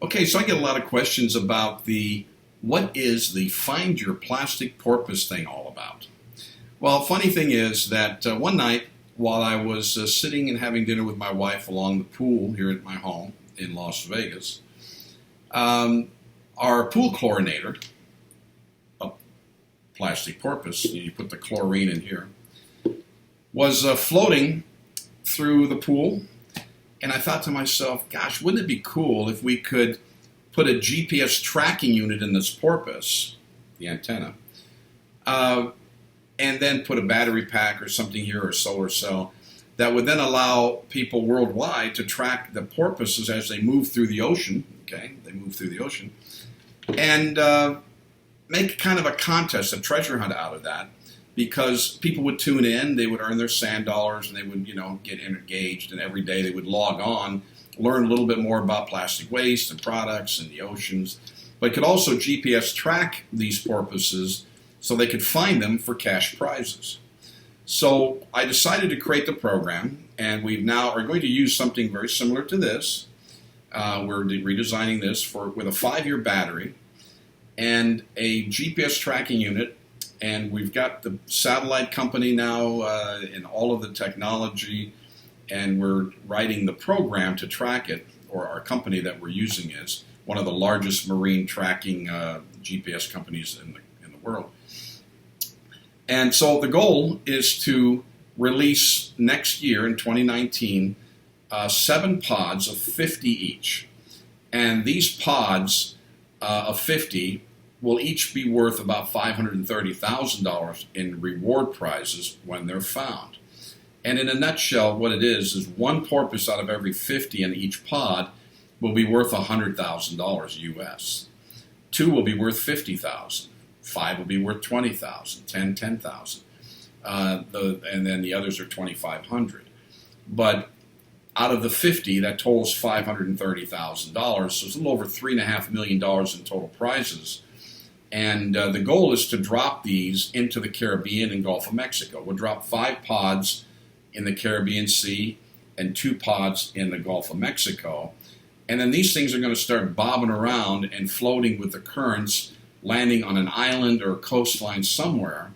Okay, so I get a lot of questions about what is the Find Your Plastic Porpoise thing all about? Well, funny thing is that one night while I was sitting and having dinner with my wife along the pool here at my home in Las Vegas, our pool chlorinator, a plastic porpoise, you put the chlorine in here, was floating through the pool. And I thought to myself, gosh, wouldn't it be cool if we could put a GPS tracking unit in this porpoise, the antenna, and then put a battery pack or something here or a solar cell that would then allow people worldwide to track the porpoises as they move through the ocean. Okay, they move through the ocean, and make kind of a contest, a treasure hunt out of that. Because people would tune in, they would earn their sand dollars, and they would, get engaged. And every day they would log on, learn a little bit more about plastic waste and products and the oceans. But could also GPS track these porpoises so they could find them for cash prizes. So I decided to create the program, and we now are going to use something very similar to this. We're redesigning this with a 5-year battery and a GPS tracking unit. And we've got the satellite company now and all of the technology, and we're writing the program to track it, or our company that we're using is one of the largest marine tracking GPS companies in the world. And so the goal is to release next year in 2019 7 pods of 50 each. And these pods of 50 will each be worth about $530,000 in reward prizes when they're found. And in a nutshell, what it is one porpoise out of every 50 in each pod will be worth $100,000 US. 2 will be worth $50,000. 5 will be worth $20,000. 10, $10,000. And then the others are $2,500. But out of the 50, that totals $530,000. So it's a little over $3.5 million in total prizes. And the goal is to drop these into the Caribbean and Gulf of Mexico. We'll drop 5 pods in the Caribbean Sea and 2 pods in the Gulf of Mexico. And then these things are going to start bobbing around and floating with the currents, landing on an island or a coastline somewhere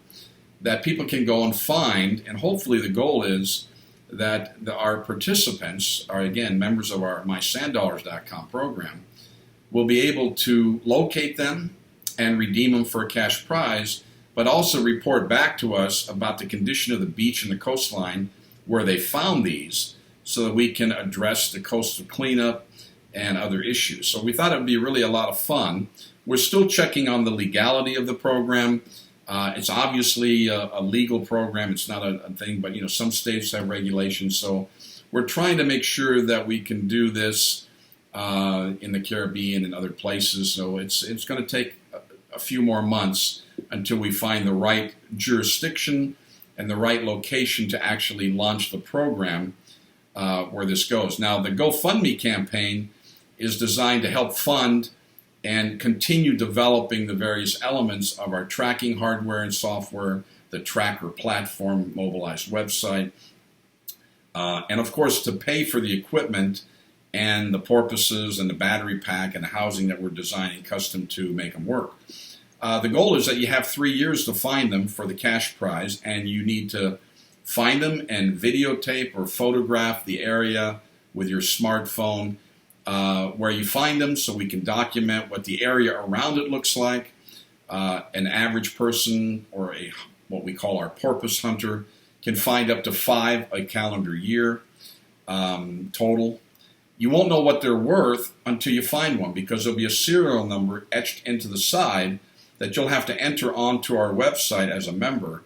that people can go and find. And hopefully the goal is that our participants, are again members of our MySandDollars.com program, will be able to locate them and redeem them for a cash prize, but also report back to us about the condition of the beach and the coastline where they found these so that we can address the coastal cleanup and other issues. So we thought it would be really a lot of fun. We're still checking on the legality of the program. It's obviously a legal program. It's not a thing, but some states have regulations. So we're trying to make sure that we can do this in the Caribbean and other places. So it's going to take a few more months until we find the right jurisdiction and the right location to actually launch the program where this goes. Now, the GoFundMe campaign is designed to help fund and continue developing the various elements of our tracking hardware and software, the tracker platform, mobilized website, and of course to pay for the equipment and the porpoises and the battery pack and the housing that we're designing custom to make them work. The goal is that you have 3 years to find them for the cash prize, and you need to find them and videotape or photograph the area with your smartphone where you find them so we can document what the area around it looks like. An average person, or what we call our porpoise hunter, can find up to 5 a calendar year total. You won't know what they're worth until you find one, because there'll be a serial number etched into the side that you'll have to enter onto our website as a member.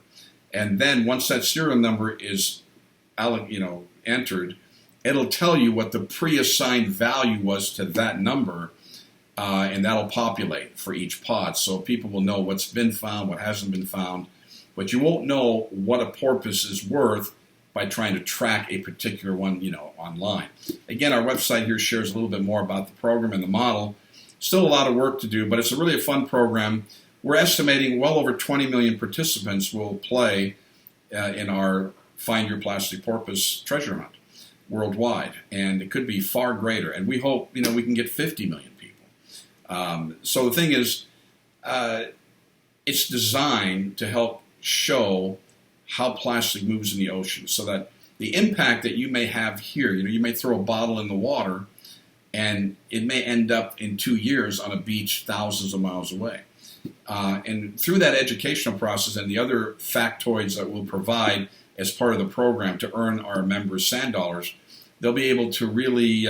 And then once that serial number is entered, it'll tell you what the pre-assigned value was to that number, and that'll populate for each pod. So people will know what's been found, what hasn't been found, but you won't know what a porpoise is worth by trying to track a particular one, online. Again, our website here shares a little bit more about the program and the model. Still a lot of work to do, but it's really a fun program. We're estimating well over 20 million participants will play in our Find Your Plastic Porpoise treasure hunt worldwide, and it could be far greater. And we hope we can get 50 million people. So the thing is, it's designed to help show how plastic moves in the ocean, so that the impact that you may have here, you may throw a bottle in the water, and it may end up in 2 years on a beach thousands of miles away. And through that educational process and the other factoids that we'll provide as part of the program to earn our members sand dollars, they'll be able to really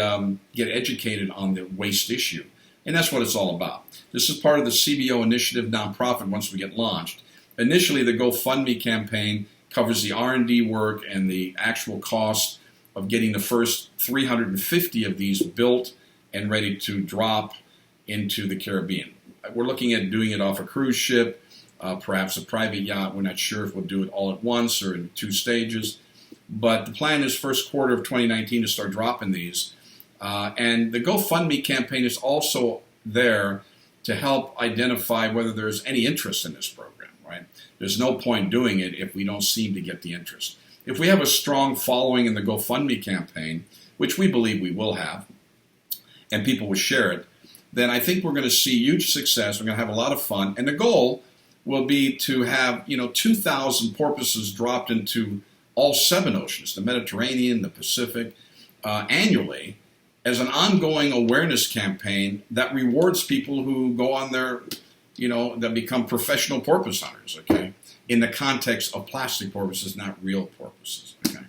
get educated on the waste issue. And that's what it's all about. This is part of the CBO initiative nonprofit once we get launched. Initially, the GoFundMe campaign covers the R&D work and the actual cost of getting the first 350 of these built and ready to drop into the Caribbean. We're looking at doing it off a cruise ship, perhaps a private yacht. We're not sure if we'll do it all at once or in 2 stages. But the plan is first quarter of 2019 to start dropping these. And the GoFundMe campaign is also there to help identify whether there's any interest in this program, right? There's no point doing it if we don't seem to get the interest. If we have a strong following in the GoFundMe campaign, which we believe we will have, and people will share it, then I think we're going to see huge success. We're going to have a lot of fun. And the goal will be to have, 2,000 porpoises dropped into all 7 oceans, the Mediterranean, the Pacific, annually, as an ongoing awareness campaign that rewards people who go on their, that become professional porpoise hunters, okay, in the context of plastic porpoises, not real porpoises, okay.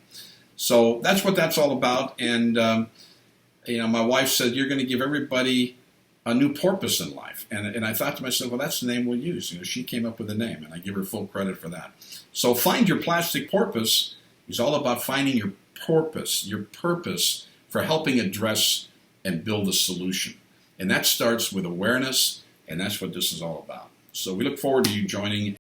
So that's what that's all about. And, my wife said, you're going to give everybody a new porpoise in life. And I thought to myself, well, that's the name we'll use. She came up with the name, and I give her full credit for that. So Find Your Plastic Porpoise is all about finding your purpose for helping address and build a solution. And that starts with awareness, and that's what this is all about. So we look forward to you joining.